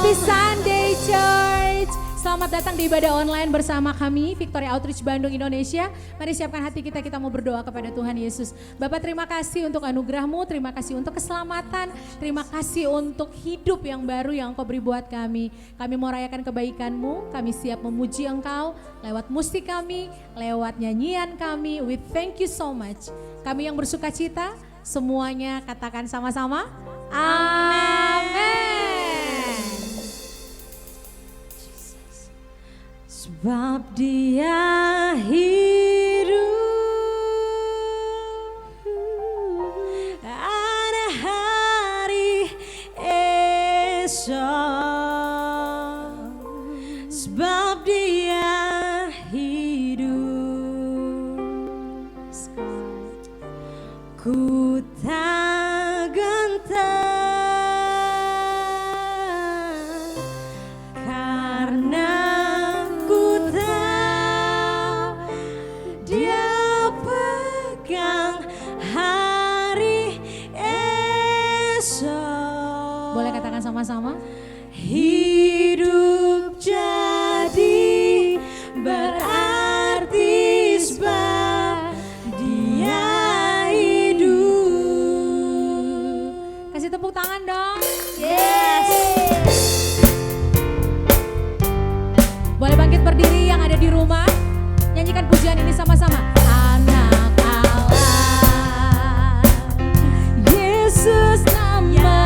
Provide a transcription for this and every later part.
Happy Sunday Church. Selamat datang di ibadah online bersama kami Victory Outreach Bandung Indonesia. Mari siapkan hati kita, kita mau berdoa kepada Tuhan Yesus. Bapak, terima kasih untuk anugerah-Mu, terima kasih untuk keselamatan, terima kasih untuk hidup yang baru yang Engkau beri buat kami. Kami mau rayakan kebaikan-Mu, kami siap memuji Engkau lewat musik kami, lewat nyanyian kami. We thank you so much. Kami yang bersuka cita, semuanya katakan sama-sama. Amin. Sebab Dia hidup, ada hari esok. Sebab Dia hidup, ku tak gentar. Sama-sama. Hidup jadi berarti sebab Dia hidup. Kasih tepuk tangan dong. Yes. Boleh bangkit berdiri yang ada di rumah. Nyanyikan pujian ini sama-sama. Anak Allah, Yesus namanya.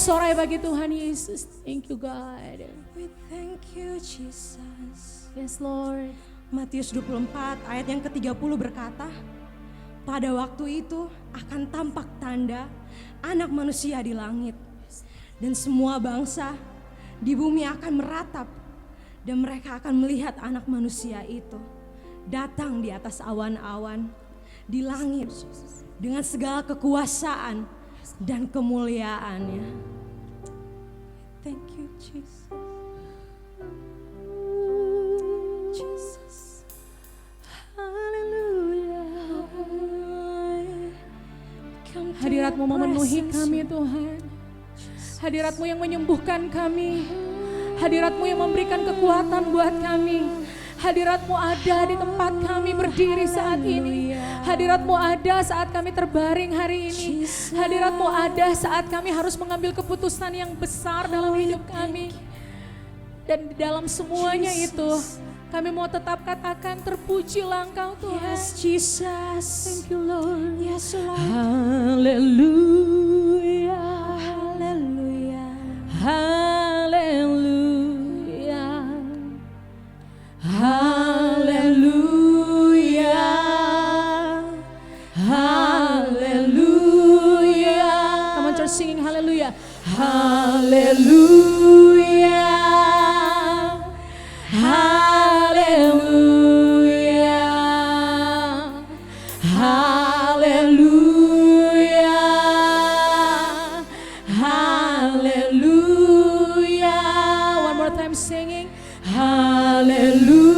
bersorak-sorai bagi Tuhan Yesus. Thank you God. We thank you Jesus. Yes Lord. Matius 24 ayat yang ke-30 berkata, pada waktu itu akan tampak tanda anak manusia di langit. Dan semua bangsa di bumi akan meratap. Dan mereka akan melihat anak manusia itu datang di atas awan-awan di langit dengan segala kekuasaan dan kemuliaannya. Thank you Jesus. Jesus. Hadirat-Mu memenuhi kami Tuhan. Hadirat-Mu yang menyembuhkan kami. Hadirat-Mu yang memberikan kekuatan buat kami. Hadirat-Mu ada di tempat kami berdiri saat ini. Hadirat-Mu ada saat kami terbaring hari ini. Hadirat-Mu ada saat kami harus mengambil keputusan yang besar dalam hidup kami. Dan di dalam semuanya itu, kami mau tetap katakan terpujilah Engkau Tuhan. Yes Jesus. Thank you Lord. Yes Lord. Haleluya. Haleluya. Haleluya. Haleluya. Haleluya. Come on church singing haleluya. Haleluya. Haleluya. Haleluya. Haleluya. One more time singing. Haleluya.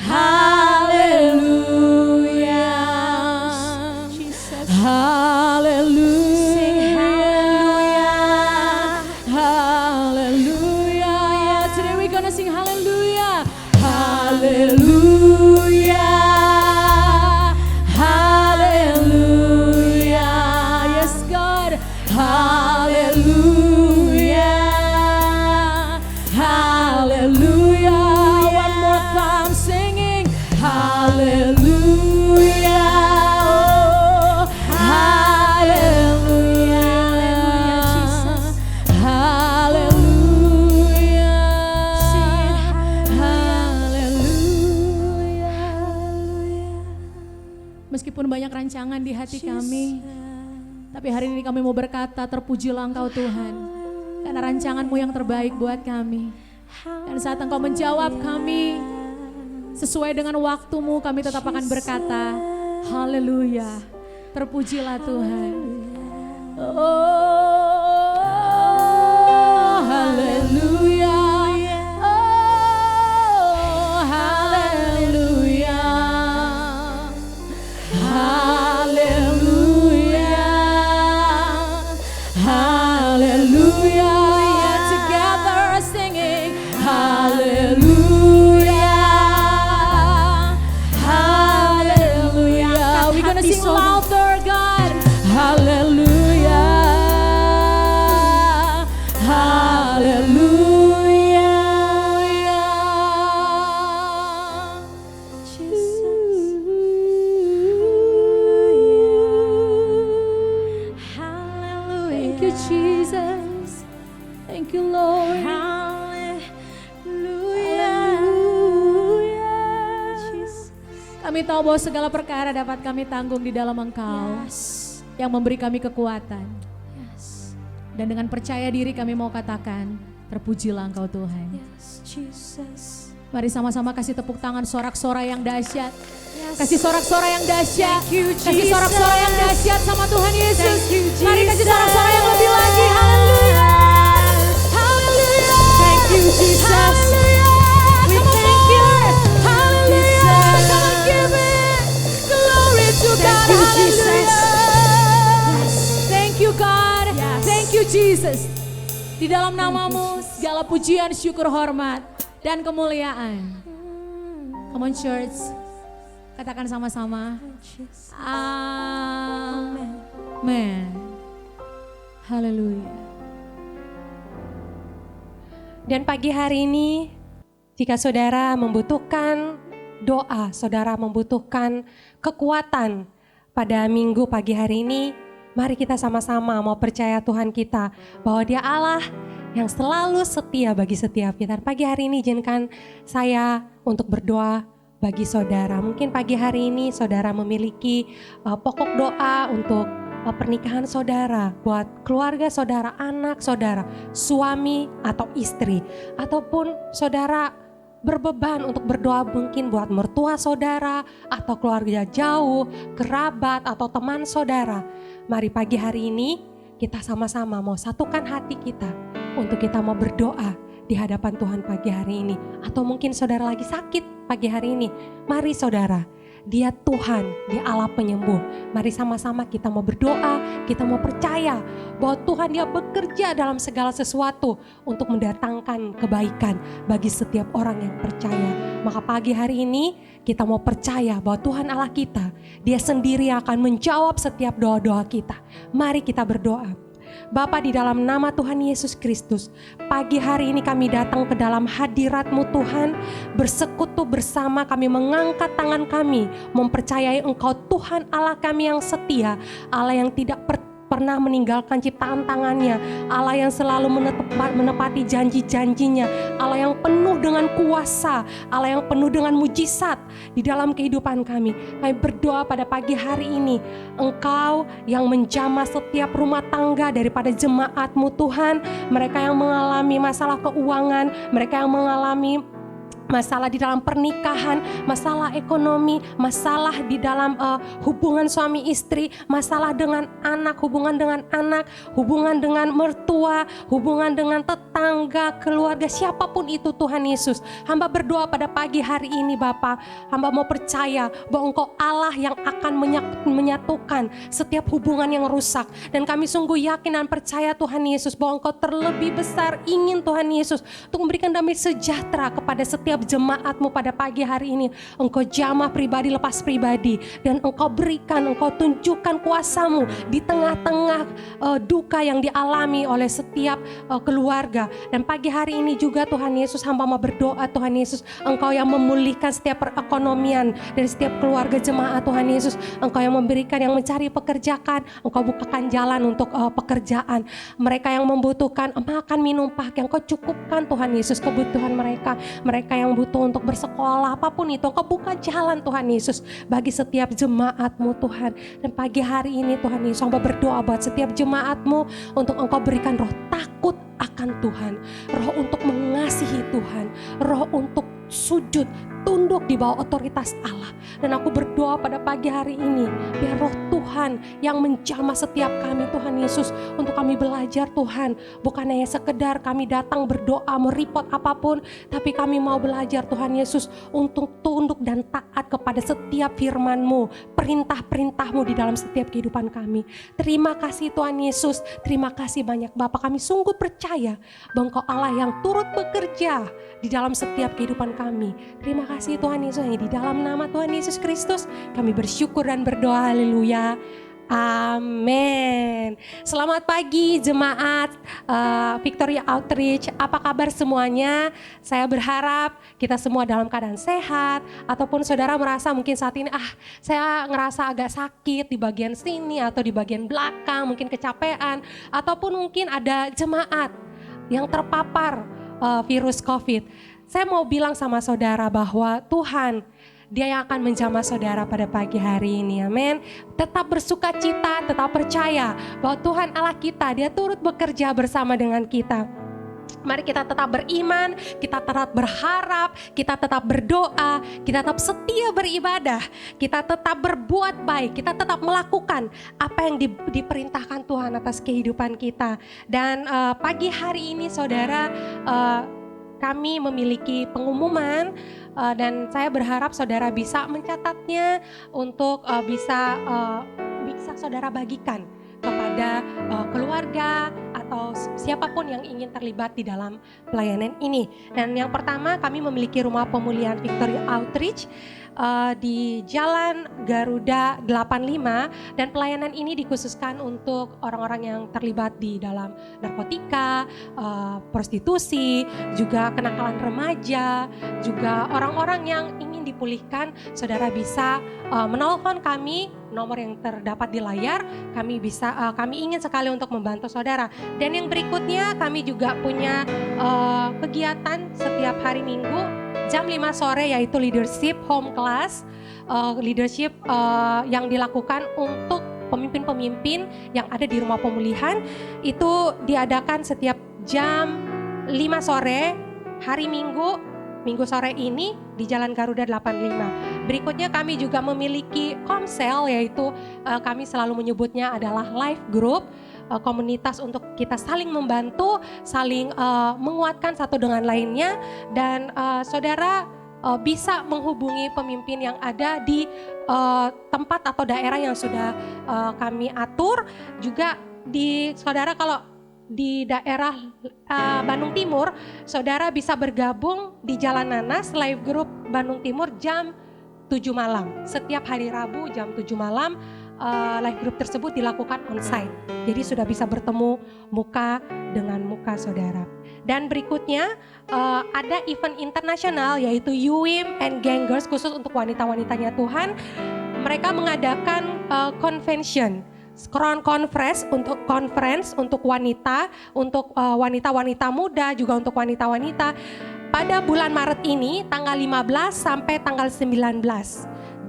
Haleluya. Jesus. Haleluya. Haleluya. Today we're gonna sing hallelujah. Haleluya. Haleluya. Yes God. Haleluya. Haleluya. One more time singing. Haleluya. Oh, haleluya. Haleluya. Haleluya. Meskipun banyak rancangan di hati kami, tapi hari ini kami mau berkata terpujilah Engkau Tuhan. Karena rancangan-Mu yang terbaik buat kami. Dan saat Engkau menjawab kami sesuai dengan waktu-Mu, kami tetap akan berkata haleluya. Terpujilah Tuhan. Oh, haleluya. Oh, haleluya. Haleluya. Haleluya. Together singing haleluya. Haleluya. We're gonna sing louder God. Haleluya. Haleluya. Thank you Jesus. Thank you Lord. Kami tahu bahwa segala perkara dapat kami tanggung di dalam Engkau yang memberi kami kekuatan. Dan dengan percaya diri kami mau katakan, terpujilah Engkau Tuhan. Mari sama-sama kasih tepuk tangan sorak-sorai yang dahsyat. Kasih sorak-sorai yang dahsyat. Kasih sorak-sorai yang dahsyat sama Tuhan Yesus. Mari kasih sorak-sorai yang lebih lagi. Haleluya. Haleluya. Thank you Jesus. Haleluya. We Come on, thank you. Haleluya. Come on, give it. Glory to God. you, Jesus. Haleluya. Thank you God. Yes. Thank you Jesus. Di dalam namamu segala pujian, syukur, hormat, dan kemuliaan. Come on church. Katakan sama-sama. Amen. Haleluya. Dan pagi hari ini, jika saudara membutuhkan doa, saudara membutuhkan kekuatan pada minggu pagi hari ini, Mari kita sama-sama mau percaya Tuhan kita bahwa Dia Allah yang selalu setia bagi setiap kita. Pagi hari ini izinkan saya untuk berdoa bagi saudara. Mungkin pagi hari ini saudara memiliki pokok doa untuk pernikahan saudara, buat keluarga saudara, anak saudara, suami atau istri, ataupun saudara berbeban untuk berdoa mungkin buat mertua saudara atau keluarga jauh, kerabat atau teman saudara. Mari pagi hari ini kita sama-sama mau satukan hati kita untuk kita mau berdoa di hadapan Tuhan pagi hari ini. Atau mungkin saudara lagi sakit pagi hari ini, mari saudara, Dia Tuhan, Dia Allah penyembuh. Mari sama-sama kita mau berdoa, kita mau percaya bahwa Tuhan Dia bekerja dalam segala sesuatu untuk mendatangkan kebaikan bagi setiap orang yang percaya. Maka pagi hari ini kita mau percaya bahwa Tuhan Allah kita, Dia sendiri akan menjawab setiap doa-doa kita. Mari kita berdoa. Bapa, di dalam nama Tuhan Yesus Kristus, pagi hari ini kami datang ke dalam hadirat-Mu Tuhan, bersekutu bersama kami mengangkat tangan kami, mempercayai Engkau Tuhan Allah kami yang setia, Allah yang tidak pernah meninggalkan ciptaan tangannya, Allah yang selalu menepati janji-janjinya, Allah yang penuh dengan kuasa, Allah yang penuh dengan mujizat di dalam kehidupan kami. Kami berdoa pada pagi hari ini, Engkau yang menjamah setiap rumah tangga daripada jemaat-Mu Tuhan, mereka yang mengalami masalah keuangan, mereka yang mengalami masalah di dalam pernikahan, masalah ekonomi, masalah di dalam hubungan suami istri, masalah dengan anak, hubungan dengan mertua, hubungan dengan tetangga, keluarga, siapapun itu Tuhan Yesus. Hamba berdoa pada pagi hari ini Bapa, hamba mau percaya bahwa Engkau Allah yang akan menyatukan setiap hubungan yang rusak. Dan kami sungguh yakin dan percaya Tuhan Yesus bahwa Engkau terlebih besar ingin Tuhan Yesus untuk memberikan damai sejahtera kepada setiap jemaat-Mu pada pagi hari ini. Engkau jamah pribadi lepas pribadi, dan Engkau berikan, Engkau tunjukkan kuasa-Mu di tengah-tengah duka yang dialami oleh setiap keluarga. Dan pagi hari ini juga Tuhan Yesus, hamba mau berdoa Tuhan Yesus, Engkau yang memulihkan setiap perekonomian dari setiap keluarga jemaat Tuhan Yesus. Engkau yang memberikan, yang mencari pekerjaan, Engkau bukakan jalan untuk pekerjaan. Mereka yang membutuhkan makan minum pakaian, Engkau cukupkan Tuhan Yesus kebutuhan mereka. Mereka yang butuh untuk bersekolah, apapun itu, Engkau buka jalan Tuhan Yesus bagi setiap jemaat-Mu Tuhan. Dan pagi hari ini Tuhan Yesus, hamba berdoa buat setiap jemaat-Mu untuk Engkau berikan roh takut akan Tuhan, roh untuk mengasihi Tuhan, roh untuk sujud, tunduk di bawah otoritas Allah. Dan aku berdoa pada pagi hari ini, biar roh Tuhan yang menjamah setiap kami Tuhan Yesus, untuk kami belajar Tuhan, bukan hanya sekedar kami datang berdoa, mereport apapun, tapi kami mau belajar Tuhan Yesus untuk tunduk dan taat kepada setiap firman-Mu, perintah-perintah-Mu di dalam setiap kehidupan kami. Terima kasih Tuhan Yesus, terima kasih banyak Bapa. Kami sungguh percaya bahwa Engkau Allah yang turut bekerja di dalam setiap kehidupan kami. Terima kasih Tuhan Yesus, di dalam nama Tuhan Yesus Kristus kami bersyukur dan berdoa. Haleluya. Amin. Selamat pagi jemaat Victory Outreach. Apa kabar semuanya? Saya berharap kita semua dalam keadaan sehat. Ataupun saudara merasa mungkin saat ini saya ngerasa agak sakit di bagian sini atau di bagian belakang, mungkin kecapean. Ataupun mungkin ada jemaat yang terpapar virus COVID. Saya mau bilang sama saudara bahwa Tuhan, Dia yang akan menjamah saudara pada pagi hari ini, amin. Tetap bersuka cita, tetap percaya bahwa Tuhan Allah kita, Dia turut bekerja bersama dengan kita. Mari kita tetap beriman, kita tetap berharap, kita tetap berdoa, kita tetap setia beribadah, kita tetap berbuat baik, kita tetap melakukan apa yang diperintahkan Tuhan atas kehidupan kita. Dan pagi hari ini saudara, kami memiliki pengumuman dan saya berharap saudara bisa mencatatnya untuk bisa saudara bagikan kepada keluarga atau siapapun yang ingin terlibat di dalam pelayanan ini. Dan yang pertama, kami memiliki rumah pemulihan Victory Outreach di Jalan Garuda 85, dan pelayanan ini dikhususkan untuk orang-orang yang terlibat di dalam narkotika, prostitusi, juga kenakalan remaja, juga orang-orang yang ingin pulihkan, saudara bisa menelpon kami, nomor yang terdapat di layar. Kami ingin sekali untuk membantu saudara. Dan yang berikutnya, kami juga punya kegiatan setiap hari Minggu jam 5 sore, yaitu leadership home class. Leadership yang dilakukan untuk pemimpin-pemimpin yang ada di rumah pemulihan. Itu diadakan setiap jam 5 sore hari Minggu sore ini di Jalan Garuda 85. Berikutnya kami juga memiliki komsel, yaitu kami selalu menyebutnya adalah life group, komunitas untuk kita saling membantu, saling menguatkan satu dengan lainnya. Dan saudara bisa menghubungi pemimpin yang ada di tempat atau daerah yang sudah kami atur. Juga saudara kalau di daerah Bandung Timur, saudara bisa bergabung di Jalan Nanas Live Group Bandung Timur jam 7 malam. Setiap hari Rabu jam 7 malam live group tersebut dilakukan onsite. Jadi sudah bisa bertemu muka dengan muka saudara. Dan berikutnya ada event internasional, yaitu UWIM and Gangers, khusus untuk wanita-wanitanya Tuhan. Mereka mengadakan conference untuk wanita, untuk wanita-wanita muda, juga untuk wanita-wanita pada bulan Maret ini, tanggal 15 sampai tanggal 19.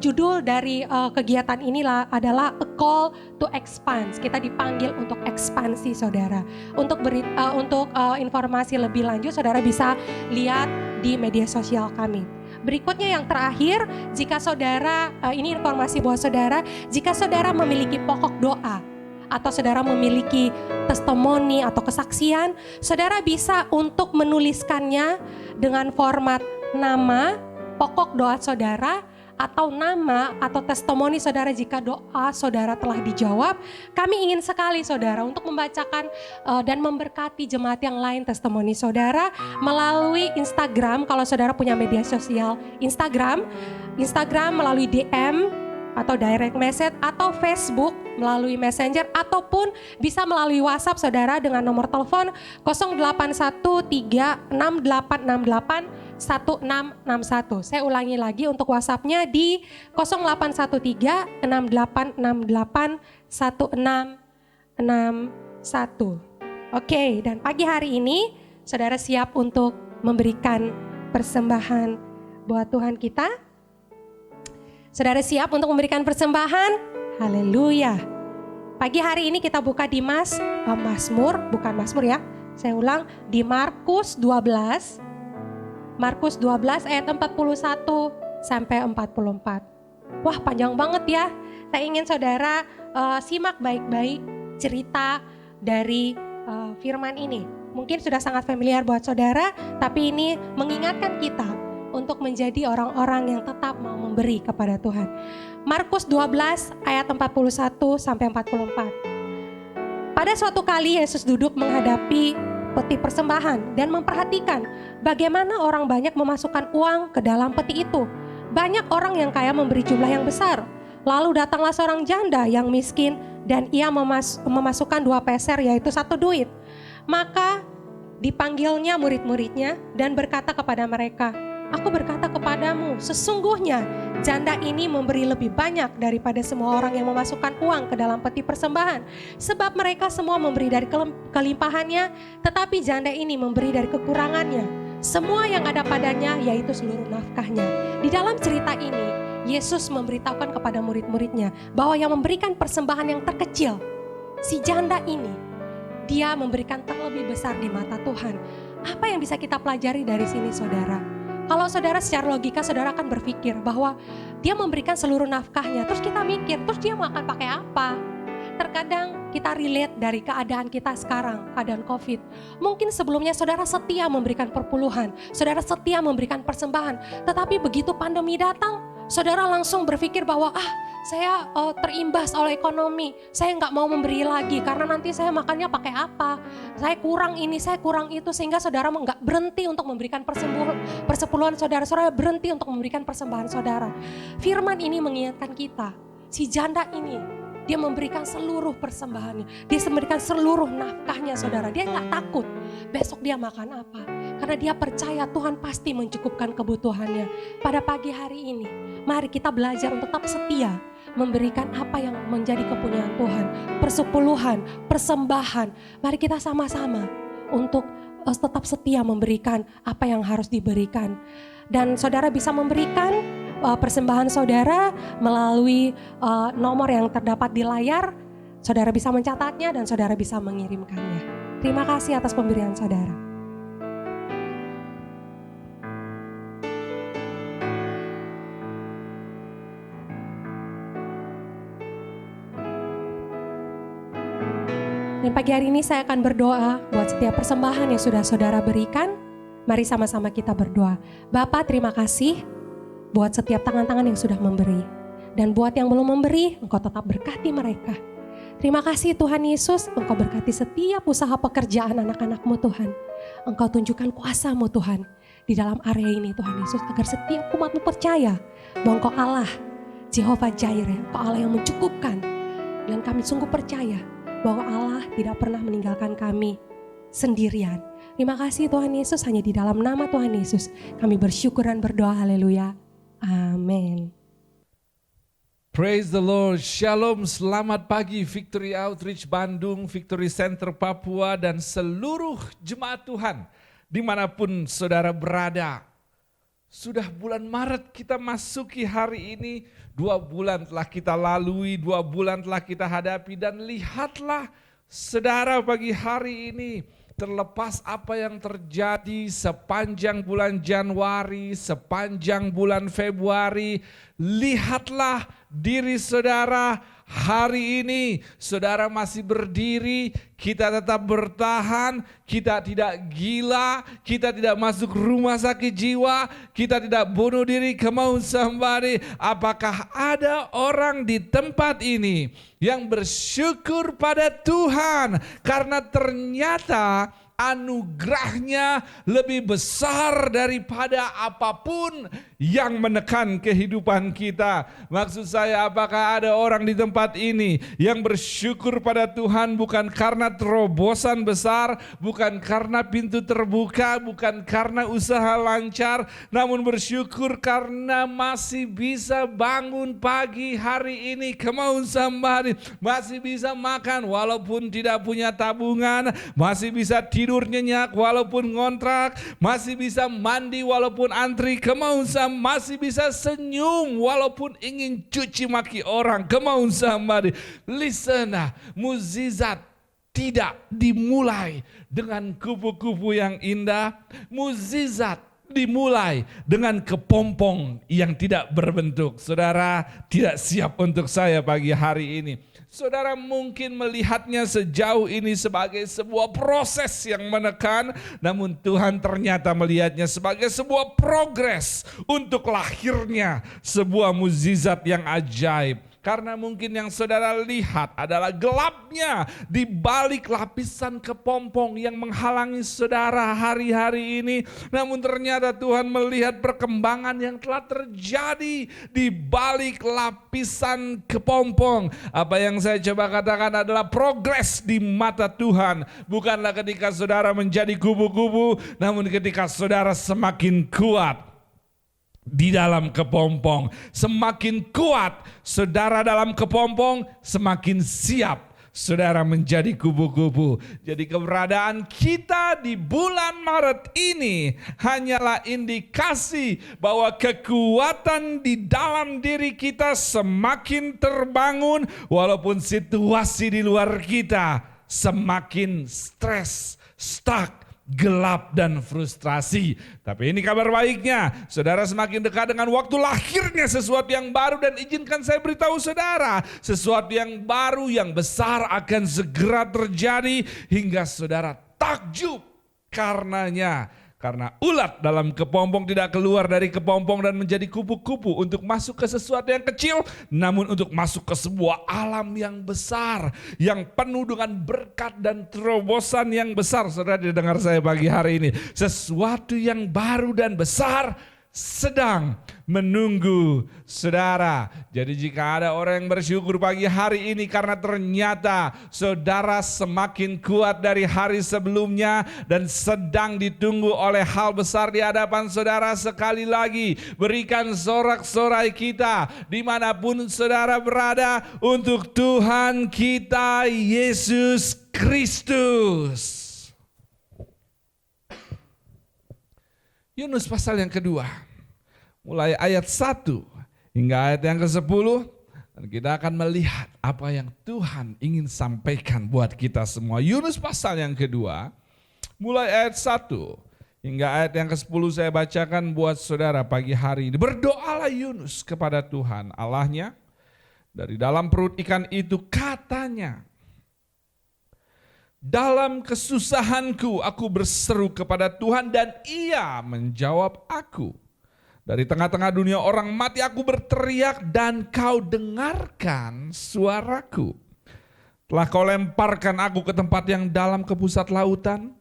Judul dari kegiatan inilah adalah A Call to Expand. Kita dipanggil untuk ekspansi, saudara. Untuk informasi lebih lanjut, saudara bisa lihat di media sosial kami. Berikutnya yang terakhir, jika saudara, ini informasi buat saudara, jika saudara memiliki pokok doa atau saudara memiliki testimoni atau kesaksian, saudara bisa untuk menuliskannya dengan format nama, pokok doa saudara, atau nama atau testimoni saudara jika doa saudara telah dijawab. Kami ingin sekali saudara untuk membacakan dan memberkati jemaat yang lain testimoni saudara melalui Instagram. Kalau saudara punya media sosial Instagram melalui DM atau direct message, atau Facebook melalui Messenger, ataupun bisa melalui WhatsApp saudara dengan nomor telepon 08136868 1661. Saya ulangi lagi untuk WhatsApp-nya di 081368681661. Oke, dan pagi hari ini saudara siap untuk memberikan persembahan buat Tuhan kita? Saudara siap untuk memberikan persembahan? Haleluya. Pagi hari ini kita buka di Mazmur saya ulang, di Markus 12 ayat 41 sampai 44. Wah, panjang banget ya. Saya ingin saudara simak baik-baik cerita dari firman ini. Mungkin sudah sangat familiar buat saudara, tapi ini mengingatkan kita untuk menjadi orang-orang yang tetap mau memberi kepada Tuhan. Markus 12 ayat 41 sampai 44. Pada suatu kali Yesus duduk menghadapi peti persembahan dan memperhatikan bagaimana orang banyak memasukkan uang ke dalam peti itu. Banyak orang yang kaya memberi jumlah yang besar. Lalu datanglah seorang janda yang miskin dan ia memasukkan 2 peser, yaitu 1 duit. Maka dipanggilnya murid-muridnya dan berkata kepada mereka, "Aku berkata kepadamu, sesungguhnya janda ini memberi lebih banyak daripada semua orang yang memasukkan uang ke dalam peti persembahan. Sebab mereka semua memberi dari kelimpahannya, tetapi janda ini memberi dari kekurangannya. Semua yang ada padanya, yaitu seluruh nafkahnya." Di dalam cerita ini, Yesus memberitahukan kepada murid-muridnya bahwa yang memberikan persembahan yang terkecil, si janda ini, dia memberikan terlebih besar di mata Tuhan. Apa yang bisa kita pelajari dari sini, saudara? Kalau saudara secara logika, saudara akan berpikir bahwa dia memberikan seluruh nafkahnya. Terus kita mikir, terus dia mau akan pakai apa? Terkadang kita relate dari keadaan kita sekarang, keadaan COVID. Mungkin sebelumnya saudara setia memberikan perpuluhan, saudara setia memberikan persembahan. Tetapi begitu pandemi datang, saudara langsung berpikir bahwa saya terimbas oleh ekonomi, saya nggak mau memberi lagi karena nanti saya makannya pakai apa, saya kurang ini, saya kurang itu, sehingga saudara nggak berhenti untuk memberikan persepuluhan saudara berhenti untuk memberikan persembahan saudara. Firman ini mengingatkan kita, si janda ini, dia memberikan seluruh persembahannya, dia memberikan seluruh nafkahnya saudara, dia nggak takut besok dia makan apa, Karena dia percaya Tuhan pasti mencukupkan kebutuhannya. Pada pagi hari ini, mari kita belajar untuk tetap setia memberikan apa yang menjadi kepunyaan Tuhan. Persepuluhan, persembahan. Mari kita sama-sama untuk tetap setia memberikan apa yang harus diberikan. Dan saudara bisa memberikan persembahan saudara melalui nomor yang terdapat di layar. Saudara bisa mencatatnya dan saudara bisa mengirimkannya. Terima kasih atas pemberian saudara. Dan pagi hari ini saya akan berdoa buat setiap persembahan yang sudah saudara berikan. Mari sama-sama kita berdoa. Bapa, terima kasih buat setiap tangan-tangan yang sudah memberi. Dan buat yang belum memberi, Engkau tetap berkati mereka. Terima kasih Tuhan Yesus, Engkau berkati setiap usaha pekerjaan anak-anak-Mu Tuhan. Engkau tunjukkan kuasa-Mu Tuhan di dalam area ini Tuhan Yesus. Agar setiap umat-Mu percaya bahwa Engkau Allah, Jehovah Jireh, Engkau Allah yang mencukupkan. Dan kami sungguh percaya bahwa Allah tidak pernah meninggalkan kami sendirian. Terima kasih Tuhan Yesus, hanya di dalam nama Tuhan Yesus kami bersyukur dan berdoa, haleluya. Amin. Praise the Lord, Shalom, selamat pagi Victory Outreach Bandung, Victory Center Papua, dan seluruh jemaat Tuhan dimanapun saudara berada. Sudah bulan Maret kita masuki hari ini, 2 bulan telah kita lalui, 2 bulan telah kita hadapi, dan lihatlah saudara pagi hari ini, terlepas apa yang terjadi sepanjang bulan Januari, sepanjang bulan Februari, lihatlah diri saudara hari ini. Saudara masih berdiri, kita tetap bertahan, kita tidak gila, kita tidak masuk rumah sakit jiwa, kita tidak bunuh diri. Come on somebody. Apakah ada orang di tempat ini yang bersyukur pada Tuhan karena ternyata anugerahnya lebih besar daripada apapun yang menekan kehidupan kita. Maksud saya, apakah ada orang di tempat ini yang bersyukur pada Tuhan bukan karena terobosan besar, bukan karena pintu terbuka, bukan karena usaha lancar, namun bersyukur karena masih bisa bangun pagi hari ini. Come on somebody. Masih bisa makan walaupun tidak punya tabungan, masih bisa tidur nyenyak walaupun ngontrak, masih bisa mandi walaupun antri. Come on, masih bisa senyum walaupun ingin cuci maki orang. Come on somebody. Listen, mukjizat tidak dimulai dengan kupu-kupu yang indah. Mukjizat dimulai dengan kepompong yang tidak berbentuk. Saudara tidak siap untuk saya pagi hari ini. Saudara mungkin melihatnya sejauh ini sebagai sebuah proses yang menekan, namun Tuhan ternyata melihatnya sebagai sebuah progres untuk lahirnya sebuah mukjizat yang ajaib. Karena mungkin yang saudara lihat adalah gelapnya di balik lapisan kepompong yang menghalangi saudara hari-hari ini. Namun ternyata Tuhan melihat perkembangan yang telah terjadi di balik lapisan kepompong. Apa yang saya coba katakan adalah progres di mata Tuhan. Bukanlah ketika saudara menjadi kubu-kubu, namun ketika saudara semakin kuat di dalam kepompong. Semakin kuat saudara dalam kepompong, semakin siap saudara menjadi kubu-kubu. Jadi keberadaan kita di bulan Maret ini hanyalah indikasi bahwa kekuatan di dalam diri kita semakin terbangun, walaupun situasi di luar kita semakin stres, stuck, gelap dan frustrasi. Tapi ini kabar baiknya, saudara semakin dekat dengan waktu lahirnya sesuatu yang baru. Dan izinkan saya beritahu saudara, sesuatu yang baru yang besar akan segera terjadi hingga saudara takjub karenanya. Karena ulat dalam kepompong tidak keluar dari kepompong dan menjadi kupu-kupu untuk masuk ke sesuatu yang kecil, namun untuk masuk ke sebuah alam yang besar, yang penuh dengan berkat dan terobosan yang besar. Saudara dengar saya pagi hari ini, sesuatu yang baru dan besar sedang menunggu saudara. Jadi jika ada orang yang bersyukur pagi hari ini karena ternyata saudara semakin kuat dari hari sebelumnya dan sedang ditunggu oleh hal besar di hadapan saudara, sekali lagi berikan sorak-sorai kita dimanapun saudara berada untuk Tuhan kita Yesus Kristus. Yunus pasal yang kedua, mulai ayat 1 hingga ayat yang ke-10, dan kita akan melihat apa yang Tuhan ingin sampaikan buat kita semua. Yunus pasal yang kedua, mulai ayat 1 hingga ayat yang ke-10 saya bacakan buat saudara pagi hari ini. Berdoalah Yunus kepada Tuhan Allahnya dari dalam perut ikan itu, katanya, dalam kesusahanku aku berseru kepada Tuhan dan Ia menjawab aku. Dari tengah-tengah dunia orang mati aku berteriak dan Kau dengarkan suaraku. Telah Kau lemparkan aku ke tempat yang dalam, ke pusat lautan.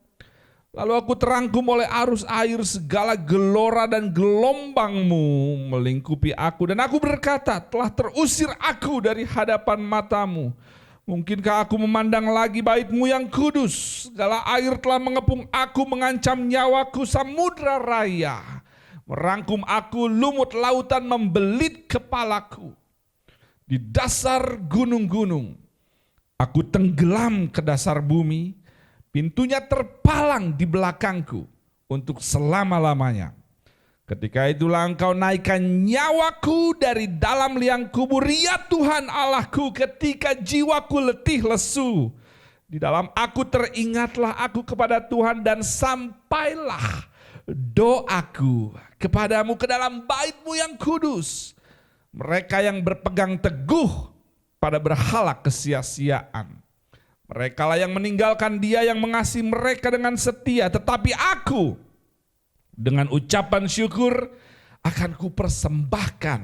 Lalu aku terangkum oleh arus air, segala gelora dan gelombang-Mu melingkupi aku. Dan aku berkata, telah terusir aku dari hadapan matamu. Mungkinkah aku memandang lagi bait-Mu yang kudus? Segala air telah mengepung aku, mengancam nyawaku, samudra raya merangkum aku, lumut lautan membelit kepalaku. Di dasar gunung-gunung aku tenggelam ke dasar bumi, pintunya terpalang di belakangku untuk selama-lamanya. Ketika itulah Engkau naikkan nyawaku dari dalam liang kubur, ya Tuhan Allahku, ketika jiwaku letih lesu. Di dalam aku teringatlah aku kepada Tuhan, dan sampailah doaku kepadamu ke dalam bait-Mu yang kudus. Mereka yang berpegang teguh pada berhala kesia-siaan, mereka lah yang meninggalkan Dia yang mengasihi mereka dengan setia. Tetapi aku dengan ucapan syukur akan kupersembahkan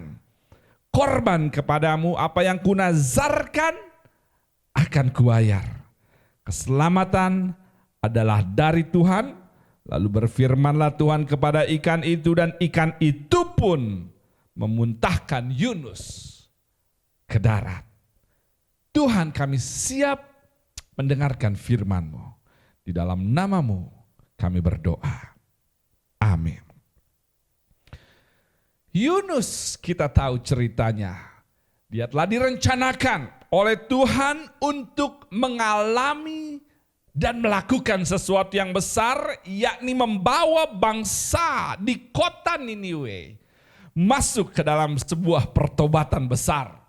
korban kepadamu, apa yang kunazarkan akan kubayar. Keselamatan adalah dari Tuhan. Lalu berfirmanlah Tuhan kepada ikan itu, dan ikan itu pun memuntahkan Yunus ke darat. Tuhan, kami siap mendengarkan firman-Mu. Di dalam nama-Mu kami berdoa. Amin. Yunus, kita tahu ceritanya. Dia telah direncanakan oleh Tuhan untuk mengalami dan melakukan sesuatu yang besar, yakni membawa bangsa di kota Niniwe masuk ke dalam sebuah pertobatan besar.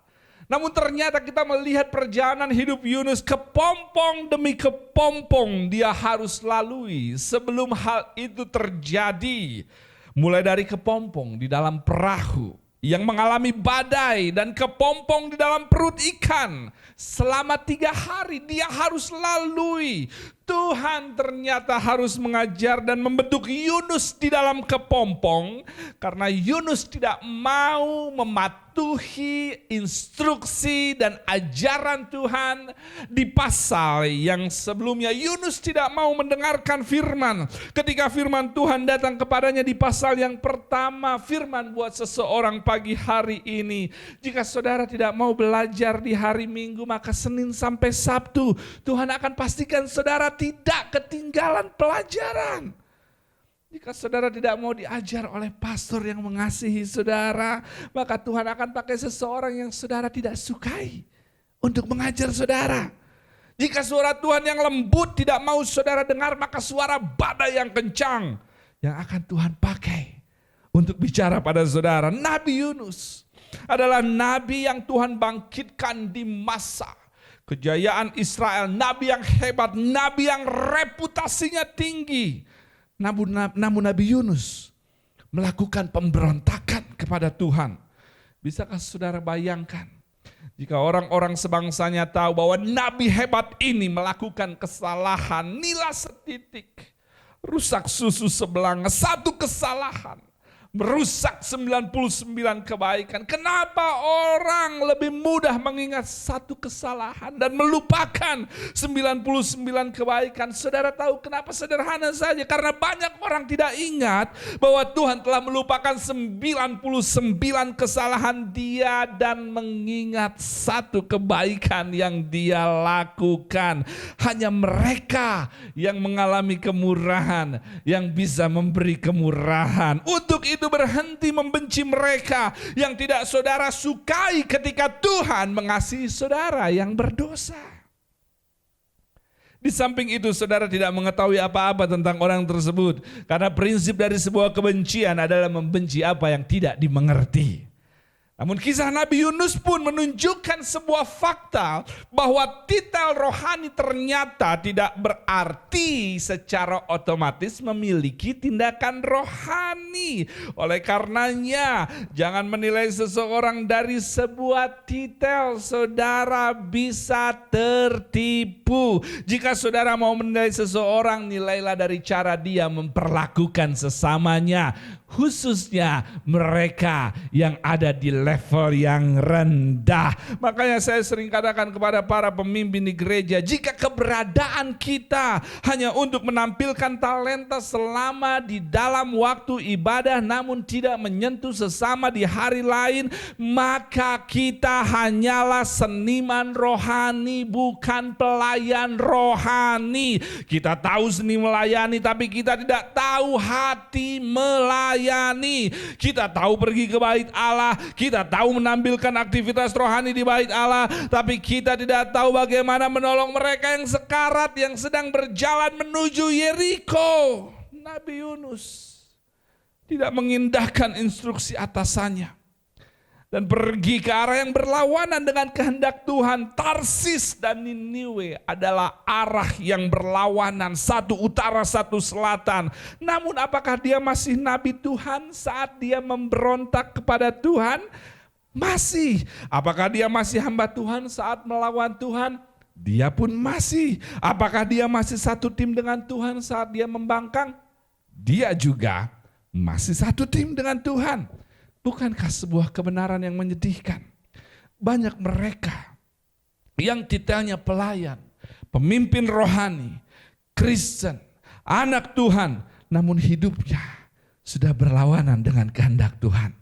Namun ternyata kita melihat perjalanan hidup Yunus, kepompong demi kepompong dia harus lalui sebelum hal itu terjadi. Mulai dari kepompong di dalam perahu yang mengalami badai, dan kepompong di dalam perut ikan selama 3 hari dia harus lalui. Tuhan ternyata harus mengajar dan membentuk Yunus di dalam kepompong, karena Yunus tidak mau mematuhi instruksi dan ajaran Tuhan di pasal yang sebelumnya. Yunus tidak mau mendengarkan firman. Ketika firman Tuhan datang kepadanya di pasal yang pertama, firman buat seseorang pagi hari ini, jika saudara tidak mau belajar di hari Minggu, maka Senin sampai Sabtu Tuhan akan pastikan saudara tidak ketinggalan pelajaran. Jika saudara tidak mau diajar oleh pastor yang mengasihi saudara, maka Tuhan akan pakai seseorang yang saudara tidak sukai untuk mengajar saudara. Jika suara Tuhan yang lembut tidak mau saudara dengar, maka suara badai yang kencang yang akan Tuhan pakai untuk bicara pada saudara. Nabi Yunus adalah nabi yang Tuhan bangkitkan di masa kejayaan Israel, nabi yang hebat, nabi yang reputasinya tinggi. Namun Nabi Yunus melakukan pemberontakan kepada Tuhan. Bisakah saudara bayangkan jika orang-orang sebangsanya tahu bahwa nabi hebat ini melakukan kesalahan, nila setitik, rusak susu sebelanga, satu kesalahan, merusak 99 kebaikan. Kenapa orang lebih mudah mengingat satu kesalahan dan melupakan 99 kebaikan? Saudara tahu kenapa? Sederhana saja, karena banyak orang tidak ingat bahwa Tuhan telah melupakan 99 kesalahan dia dan mengingat satu kebaikan yang dia lakukan. Hanya mereka yang mengalami kemurahan yang bisa memberi kemurahan. Untuk itu berhenti membenci mereka yang tidak saudara sukai ketika Tuhan mengasihi saudara yang berdosa. Di samping itu saudara tidak mengetahui apa-apa tentang orang tersebut, karena prinsip dari sebuah kebencian adalah membenci apa yang tidak dimengerti. Namun kisah Nabi Yunus pun menunjukkan sebuah fakta bahwa titel rohani ternyata tidak berarti secara otomatis memiliki tindakan rohani. Oleh karenanya jangan menilai seseorang dari sebuah titel, saudara bisa tertipu. Jika saudara mau menilai seseorang, nilailah dari cara dia memperlakukan sesamanya, khususnya mereka yang ada di level yang rendah. Makanya saya sering katakan kepada para pemimpin di gereja, jika keberadaan kita hanya untuk menampilkan talenta selama di dalam waktu ibadah namun tidak menyentuh sesama di hari lain, maka kita hanyalah seniman rohani, bukan pelayan rohani. Kita tahu seni melayani, tapi kita tidak tahu hati melayani. Kita tahu pergi ke bait Allah, kita tahu menampilkan aktivitas rohani di bait Allah, tapi kita tidak tahu bagaimana menolong mereka yang sekarat, yang sedang berjalan menuju Yeriko. Nabi Yunus tidak mengindahkan instruksi atasannya dan pergi ke arah yang berlawanan dengan kehendak Tuhan. Tarsis dan Niniwe adalah arah yang berlawanan, satu utara satu selatan. Namun apakah dia masih nabi Tuhan saat dia memberontak kepada Tuhan? Masih. Apakah dia masih hamba Tuhan saat melawan Tuhan? Dia pun masih. Apakah dia masih satu tim dengan Tuhan saat dia membangkang? Dia juga masih satu tim dengan Tuhan. Bukankah sebuah kebenaran yang menyedihkan? Banyak mereka yang titelnya pelayan, pemimpin rohani, Kristen, anak Tuhan, namun hidupnya sudah berlawanan dengan kehendak Tuhan.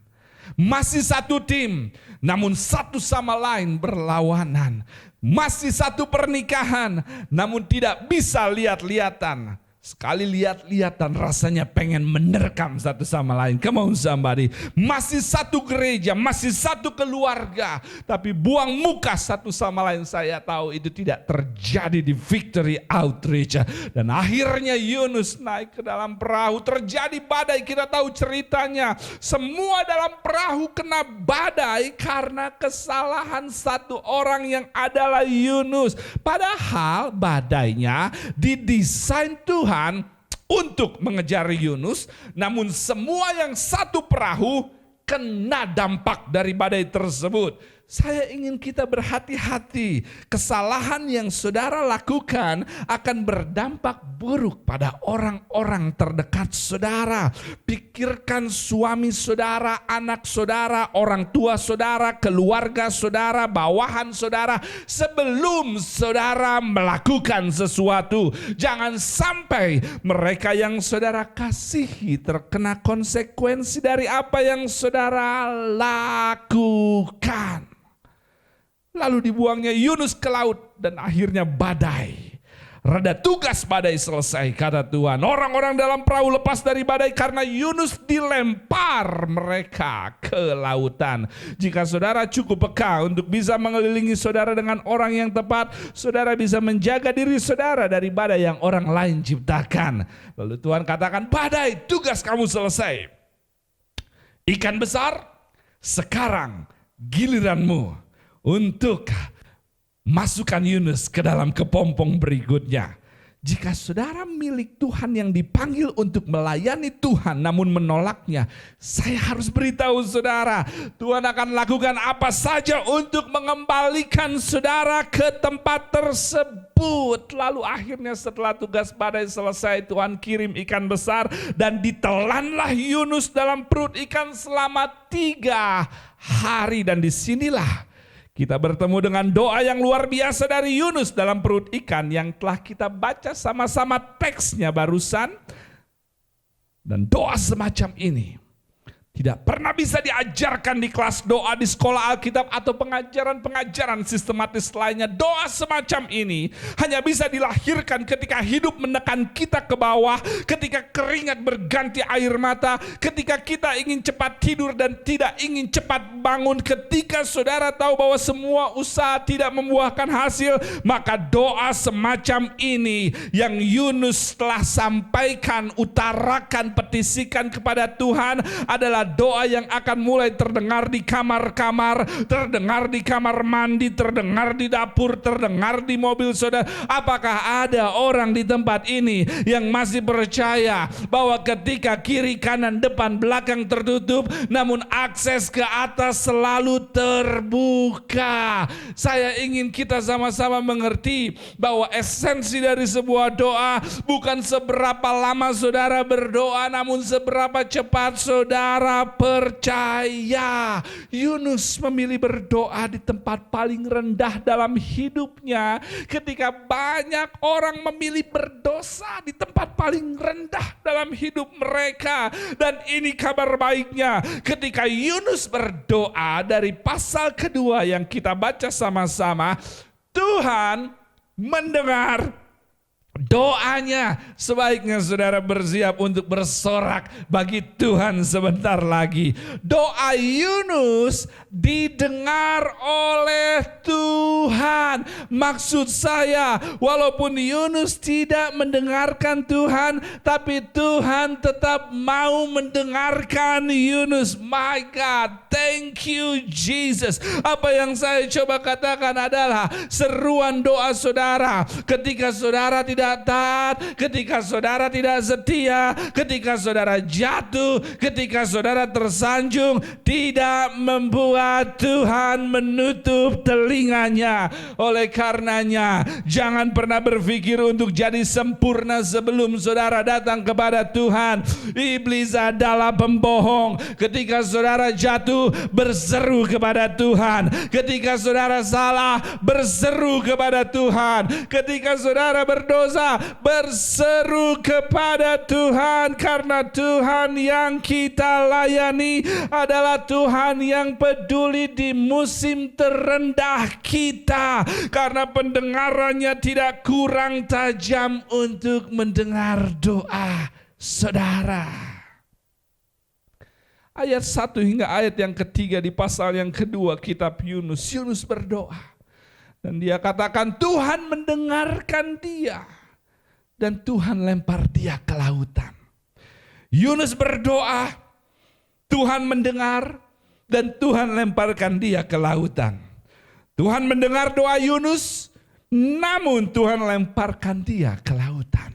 Masih satu tim, namun satu sama lain berlawanan. Masih satu pernikahan, namun tidak bisa lihat-lihatan. Sekali lihat-lihatan rasanya pengen menerkam satu sama lain. Come on somebody. Masih satu gereja, masih satu keluarga, tapi buang muka satu sama lain. Saya tahu itu tidak terjadi di Victory Outreach. Dan akhirnya Yunus naik ke dalam perahu. Terjadi badai, kita tahu ceritanya. Semua dalam perahu kena badai karena kesalahan satu orang yang adalah Yunus. Padahal badainya didesain Tuhan untuk mengejar Yunus, namun semua yang satu perahu kena dampak dari badai tersebut. Saya ingin kita berhati-hati. Kesalahan yang saudara lakukan akan berdampak buruk pada orang-orang terdekat saudara. Pikirkan suami saudara, anak saudara, orang tua saudara, keluarga saudara, bawahan saudara sebelum saudara melakukan sesuatu. Jangan sampai mereka yang saudara kasihi terkena konsekuensi dari apa yang saudara lakukan. Lalu dibuangnya Yunus ke laut dan akhirnya badai. Rada tugas badai selesai, kata Tuhan. Orang-orang dalam perahu lepas dari badai karena Yunus dilempar mereka ke lautan. Jika saudara cukup peka untuk bisa mengelilingi saudara dengan orang yang tepat, saudara bisa menjaga diri saudara dari badai yang orang lain ciptakan. Lalu Tuhan katakan, badai, tugas kamu selesai. Ikan besar, sekarang giliranmu untuk masukkan Yunus ke dalam kepompong berikutnya. Jika saudara milik Tuhan yang dipanggil untuk melayani Tuhan namun menolaknya, saya harus beritahu saudara, Tuhan akan lakukan apa saja untuk mengembalikan saudara ke tempat tersebut. Lalu akhirnya setelah tugas badai selesai, Tuhan kirim ikan besar dan ditelanlah Yunus dalam perut ikan selama 3 hari. Dan disinilah kita bertemu dengan doa yang luar biasa dari Yunus dalam perut ikan yang telah kita baca sama-sama teksnya barusan. Dan doa semacam ini tidak pernah bisa diajarkan di kelas doa di sekolah Alkitab atau pengajaran-pengajaran sistematis lainnya. Doa semacam ini hanya bisa dilahirkan ketika hidup menekan kita ke bawah, ketika keringat berganti air mata, ketika kita ingin cepat tidur dan tidak ingin cepat bangun, ketika saudara tahu bahwa semua usaha tidak membuahkan hasil. Maka doa semacam ini yang Yunus telah sampaikan, utarakan, petisikan kepada Tuhan adalah doa yang akan mulai terdengar di kamar-kamar, terdengar di kamar mandi, terdengar di dapur, terdengar di mobil saudara. Apakah ada orang di tempat ini yang masih percaya bahwa ketika kiri, kanan, depan, belakang tertutup, namun akses ke atas selalu terbuka? Saya ingin kita sama-sama mengerti bahwa esensi dari sebuah doa bukan seberapa lama saudara berdoa, namun seberapa cepat saudara percaya. Yunus memilih berdoa di tempat paling rendah dalam hidupnya, ketika banyak orang memilih berdosa di tempat paling rendah dalam hidup mereka. Dan ini kabar baiknya, ketika Yunus berdoa dari pasal kedua yang kita baca sama-sama, Tuhan mendengar doanya. Sebaiknya saudara bersiap untuk bersorak bagi Tuhan sebentar lagi. Doa Yunus didengar oleh Tuhan. Maksud saya, walaupun Yunus tidak mendengarkan Tuhan, tapi Tuhan tetap mau mendengarkan Yunus. My God, thank you Jesus. Apa yang saya coba katakan adalah seruan doa saudara ketika saudara tidak taat, ketika saudara tidak setia, ketika saudara jatuh, ketika saudara tersanjung, tidak membuat Tuhan menutup telinganya. Oleh karenanya, jangan pernah berpikir untuk jadi sempurna sebelum saudara datang kepada Tuhan. Iblis adalah pembohong. Ketika saudara jatuh, berseru kepada Tuhan. Ketika saudara salah, berseru kepada Tuhan. Ketika saudara berdosa, berseru kepada Tuhan, karena Tuhan yang kita layani adalah Tuhan yang peduli di musim terendah kita, karena pendengarannya tidak kurang tajam untuk mendengar doa saudara. Ayat 1 hingga ayat yang ketiga di pasal yang kedua kitab Yunus, Yunus berdoa dan dia katakan Tuhan mendengarkan dia dan Tuhan lempar dia ke lautan. Yunus berdoa, Tuhan mendengar, dan Tuhan lemparkan dia ke lautan. Tuhan mendengar doa Yunus, namun Tuhan lemparkan dia ke lautan.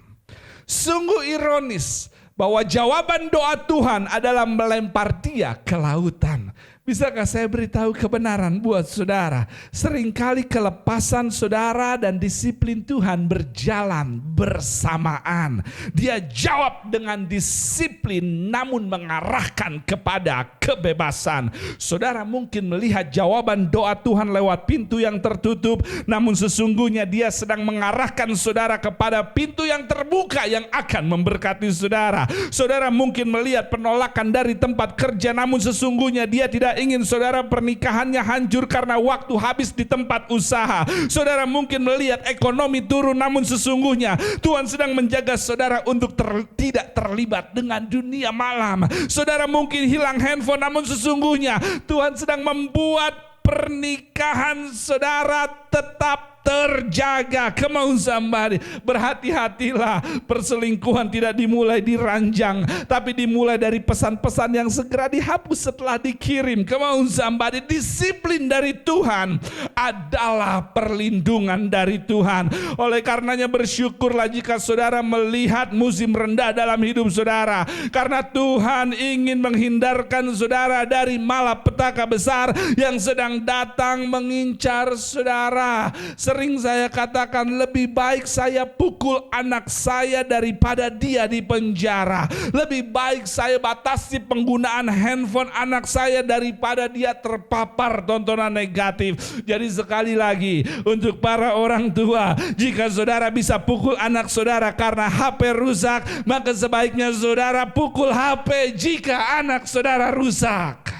Sungguh ironis bahwa jawaban doa Tuhan adalah melempar dia ke lautan. Bisakah saya beritahu kebenaran buat saudara? Seringkali kelepasan saudara dan disiplin Tuhan berjalan bersamaan. Dia jawab dengan disiplin namun mengarahkan kepada kebebasan. Saudara mungkin melihat jawaban doa Tuhan lewat pintu yang tertutup, namun sesungguhnya dia sedang mengarahkan saudara kepada pintu yang terbuka yang akan memberkati saudara. Saudara mungkin melihat penolakan dari tempat kerja, namun sesungguhnya dia tidak ingin saudara pernikahannya hancur karena waktu habis di tempat usaha. Saudara mungkin melihat ekonomi turun, namun sesungguhnya Tuhan sedang menjaga saudara untuk tidak terlibat dengan dunia malam. Saudara mungkin hilang handphone, namun sesungguhnya Tuhan sedang membuat pernikahan saudara tetap terjaga. Come on somebody. Berhati-hatilah, perselingkuhan tidak dimulai di ranjang, tapi dimulai dari pesan-pesan yang segera dihapus setelah dikirim. Come on somebody. Disiplin dari Tuhan adalah perlindungan dari Tuhan. Oleh karenanya bersyukurlah jika saudara melihat musim rendah dalam hidup saudara, karena Tuhan ingin menghindarkan saudara dari malapetaka besar yang sedang datang mengincar saudara. Sering saya katakan, lebih baik saya pukul anak saya daripada dia di penjara. Lebih baik saya batasi penggunaan handphone anak saya daripada dia terpapar tontonan negatif. Jadi sekali lagi, untuk para orang tua, jika saudara bisa pukul anak saudara karena HP rusak, maka sebaiknya saudara pukul HP jika anak saudara rusak.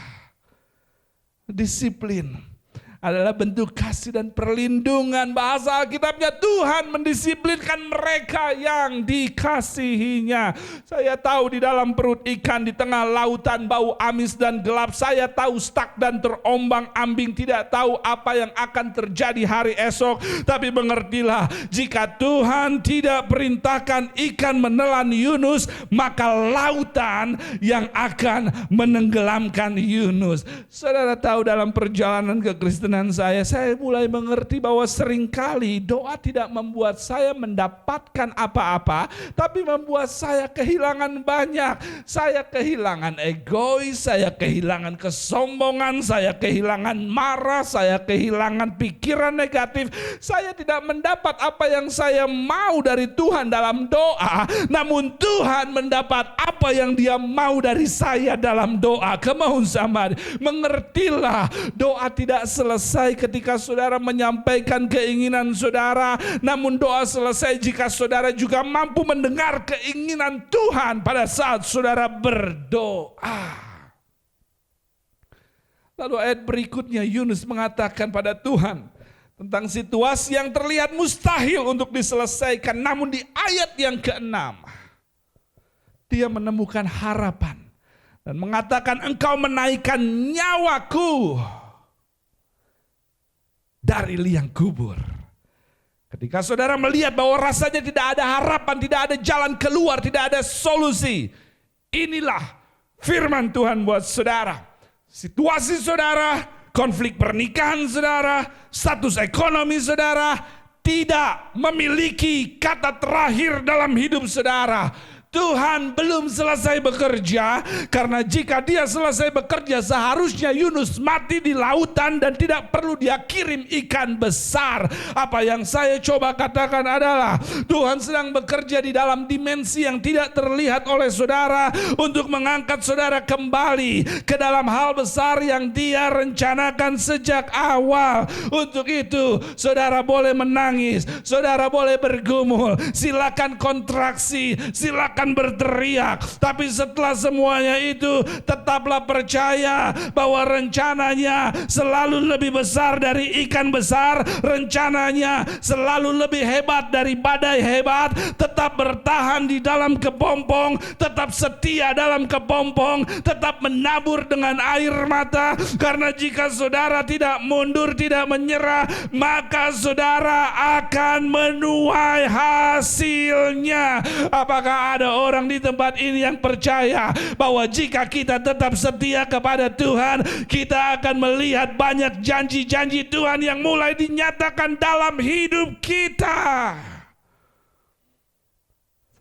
Disiplin adalah bentuk kasih dan perlindungan. Bahasa Alkitabnya, Tuhan mendisiplinkan mereka yang dikasihinya. Saya tahu di dalam perut ikan, di tengah lautan bau amis dan gelap, saya tahu stuck dan terombang ambing, tidak tahu apa yang akan terjadi hari esok. Tapi mengertilah, jika Tuhan tidak perintahkan ikan menelan Yunus, maka lautan yang akan menenggelamkan Yunus. Saudara tahu, dalam perjalanan kekristenan saya mulai mengerti bahwa seringkali doa tidak membuat saya mendapatkan apa-apa, tapi membuat saya kehilangan banyak. Saya kehilangan egois, saya kehilangan kesombongan, saya kehilangan marah, saya kehilangan pikiran negatif. Saya tidak mendapat apa yang saya mau dari Tuhan dalam doa, namun Tuhan mendapat apa yang Dia mau dari saya dalam doa. Kemauan sama, mengertilah, doa tidak selesai ketika saudara menyampaikan keinginan saudara, namun doa selesai jika saudara juga mampu mendengar keinginan Tuhan pada saat saudara berdoa. Lalu ayat berikutnya, Yunus mengatakan pada Tuhan tentang situasi yang terlihat mustahil untuk diselesaikan, namun di ayat yang ke-6 dia menemukan harapan dan mengatakan, Engkau menaikkan nyawaku dari liang kubur. Ketika saudara melihat bahwa rasanya tidak ada harapan, tidak ada jalan keluar, tidak ada solusi, inilah firman Tuhan buat saudara. Situasi saudara, konflik pernikahan saudara, status ekonomi saudara, tidak memiliki kata terakhir dalam hidup saudara. Tuhan belum selesai bekerja, karena jika Dia selesai bekerja seharusnya Yunus mati di lautan dan tidak perlu Dia kirim ikan besar. Apa yang saya coba katakan adalah Tuhan sedang bekerja di dalam dimensi yang tidak terlihat oleh saudara untuk mengangkat saudara kembali ke dalam hal besar yang Dia rencanakan sejak awal. Untuk itu saudara boleh menangis, saudara boleh bergumul, silakan kontraksi, silakan berteriak, tapi setelah semuanya itu tetaplah percaya bahwa rencananya selalu lebih besar dari ikan besar, rencananya selalu lebih hebat dari badai hebat. Tetap bertahan di dalam kepompong, tetap setia dalam kepompong, tetap menabur dengan air mata, karena jika saudara tidak mundur, tidak menyerah, maka saudara akan menuai hasilnya. Apakah ada orang di tempat ini yang percaya bahwa jika kita tetap setia kepada Tuhan, kita akan melihat banyak janji-janji Tuhan yang mulai dinyatakan dalam hidup kita?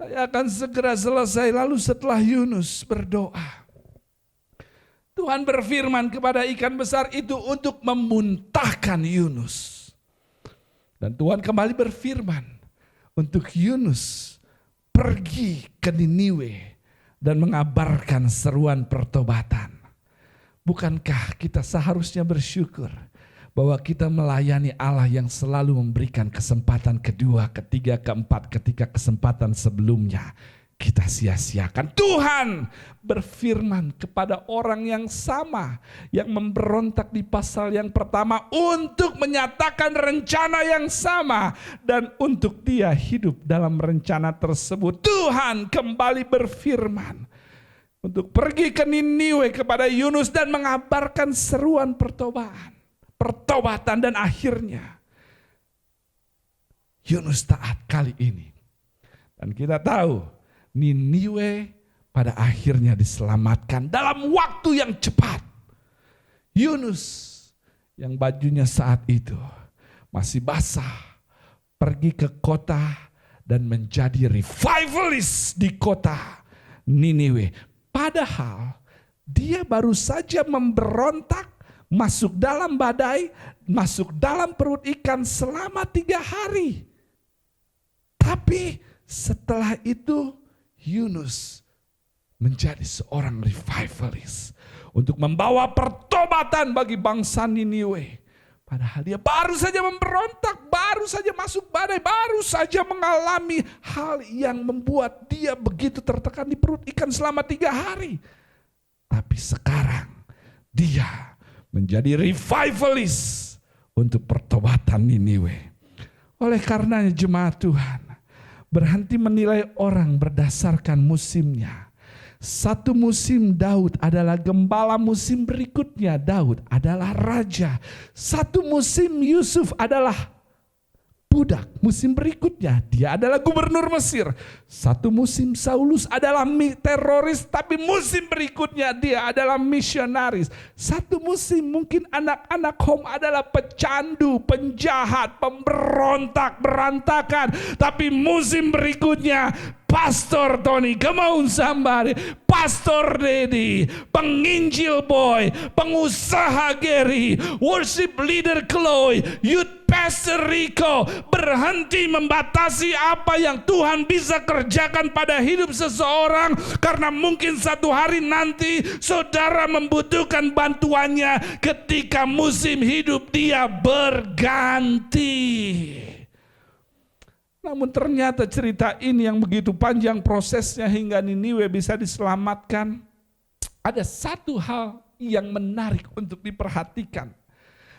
Saya akan segera selesai. Lalu setelah Yunus berdoa, Tuhan berfirman kepada ikan besar itu untuk memuntahkan Yunus. Dan Tuhan kembali berfirman untuk Yunus pergi ke Niniwe dan mengabarkan seruan pertobatan. Bukankah kita seharusnya bersyukur bahwa kita melayani Allah yang selalu memberikan kesempatan kedua, ketiga, keempat ketika kesempatan sebelumnya kita sia-siakan? Tuhan berfirman kepada orang yang sama yang memberontak di pasal yang pertama untuk menyatakan rencana yang sama, dan untuk dia hidup dalam rencana tersebut. Tuhan kembali berfirman untuk pergi ke Niniwe kepada Yunus dan mengabarkan seruan pertobatan, dan akhirnya Yunus taat kali ini. Dan kita tahu Niniwe pada akhirnya diselamatkan dalam waktu yang cepat. Yunus yang bajunya saat itu masih basah pergi ke kota dan menjadi revivalist di kota Niniwe. Padahal dia baru saja memberontak, masuk dalam badai, masuk dalam perut ikan selama 3 hari. Tapi setelah itu Yunus menjadi seorang revivalist untuk membawa pertobatan bagi bangsa Niniwe. Padahal dia baru saja memberontak, baru saja masuk badai, baru saja mengalami hal yang membuat dia begitu tertekan di perut ikan selama 3 hari. Tapi sekarang dia menjadi revivalist untuk pertobatan Niniwe. Oleh karenanya jemaat Tuhan, berhenti menilai orang berdasarkan musimnya. Satu musim Daud adalah gembala, musim berikutnya Daud adalah raja. Satu musim Yusuf adalah budak, musim berikutnya dia adalah gubernur Mesir. Satu musim Saulus adalah teroris, tapi musim berikutnya dia adalah misionaris. Satu musim mungkin anak-anak Hom adalah pecandu, penjahat, pemberontak, berantakan. Tapi musim berikutnya Pastor Tony, come on somebody, Pastor Dedi, penginjil boy, pengusaha Gary, worship leader Chloe, youth pastor Rico, berhenti membatasi apa yang Tuhan bisa kerjakan pada hidup seseorang, karena mungkin satu hari nanti saudara membutuhkan bantuannya ketika musim hidup dia berganti. Namun ternyata cerita ini yang begitu panjang prosesnya hingga Niniwe bisa diselamatkan. Ada satu hal yang menarik untuk diperhatikan.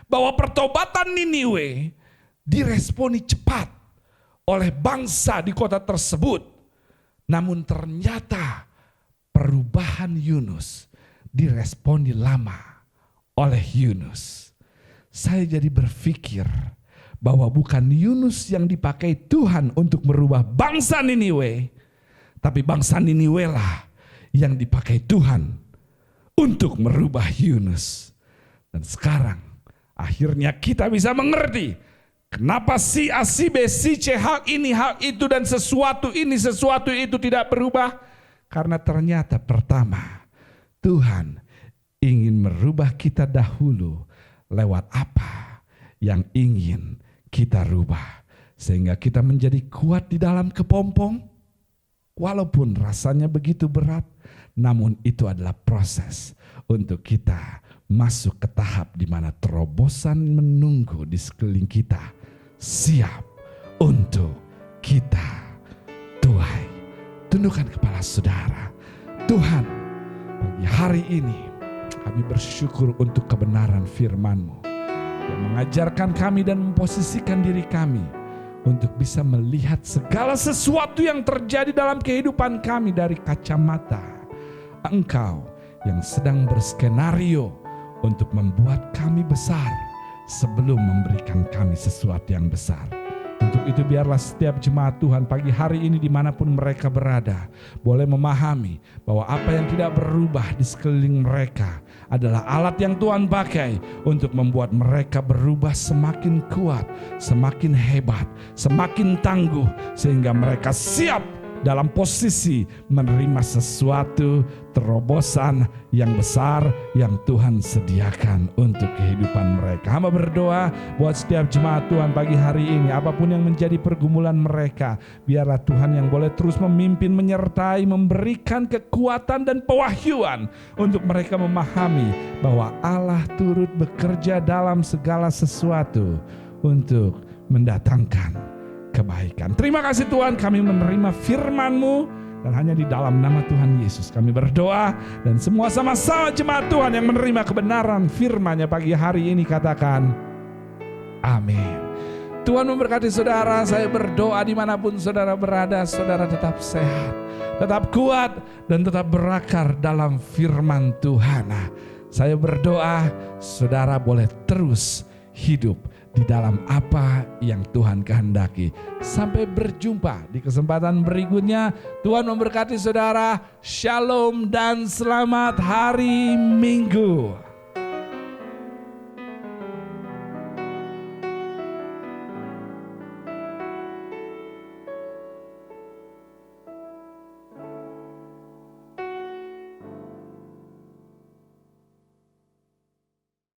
Bahwa pertobatan Niniwe diresponi cepat oleh bangsa di kota tersebut. Namun ternyata perubahan Yunus diresponi lama oleh Yunus. Saya jadi berpikir bahwa bukan Yunus yang dipakai Tuhan untuk merubah bangsa Niniwe, tapi bangsa Niniwe lah yang dipakai Tuhan untuk merubah Yunus. Dan sekarang akhirnya kita bisa mengerti kenapa si A, si B, si C, hal ini, hal itu, dan sesuatu ini, sesuatu itu tidak berubah. Karena ternyata pertama, Tuhan ingin merubah kita dahulu lewat apa yang ingin kita rubah, sehingga kita menjadi kuat di dalam kepompong. Walaupun rasanya begitu berat, namun itu adalah proses untuk kita masuk ke tahap di mana terobosan menunggu di sekeliling kita, siap untuk kita tuai. Tundukkan kepala saudara. Tuhan, pagi hari ini kami bersyukur untuk kebenaran firman-Mu yang mengajarkan kami dan memposisikan diri kami untuk bisa melihat segala sesuatu yang terjadi dalam kehidupan kami dari kacamata Engkau yang sedang berskenario untuk membuat kami besar sebelum memberikan kami sesuatu yang besar. Untuk itu biarlah setiap jemaat Tuhan pagi hari ini dimanapun mereka berada boleh memahami bahwa apa yang tidak berubah di sekeliling mereka adalah alat yang Tuhan pakai untuk membuat mereka berubah semakin kuat, semakin hebat, semakin tangguh, sehingga mereka siap dalam posisi menerima sesuatu terobosan yang besar yang Tuhan sediakan untuk kehidupan mereka. Hamba berdoa buat setiap jemaat Tuhan pagi hari ini, apapun yang menjadi pergumulan mereka, biarlah Tuhan yang boleh terus memimpin, menyertai, memberikan kekuatan dan pewahyuan untuk mereka memahami bahwa Allah turut bekerja dalam segala sesuatu untuk mendatangkan kebaikan. Terima kasih Tuhan, kami menerima firman-Mu, dan hanya di dalam nama Tuhan Yesus kami berdoa, dan semua sama-sama jemaat Tuhan yang menerima kebenaran firman-Nya pagi hari ini katakan amin. Tuhan memberkati saudara. Saya berdoa dimanapun saudara berada, saudara tetap sehat, tetap kuat, dan tetap berakar dalam firman Tuhan. Saya berdoa saudara boleh terus hidup di dalam apa yang Tuhan kehendaki. Sampai berjumpa di kesempatan berikutnya. Tuhan memberkati saudara. Shalom dan selamat hari Minggu.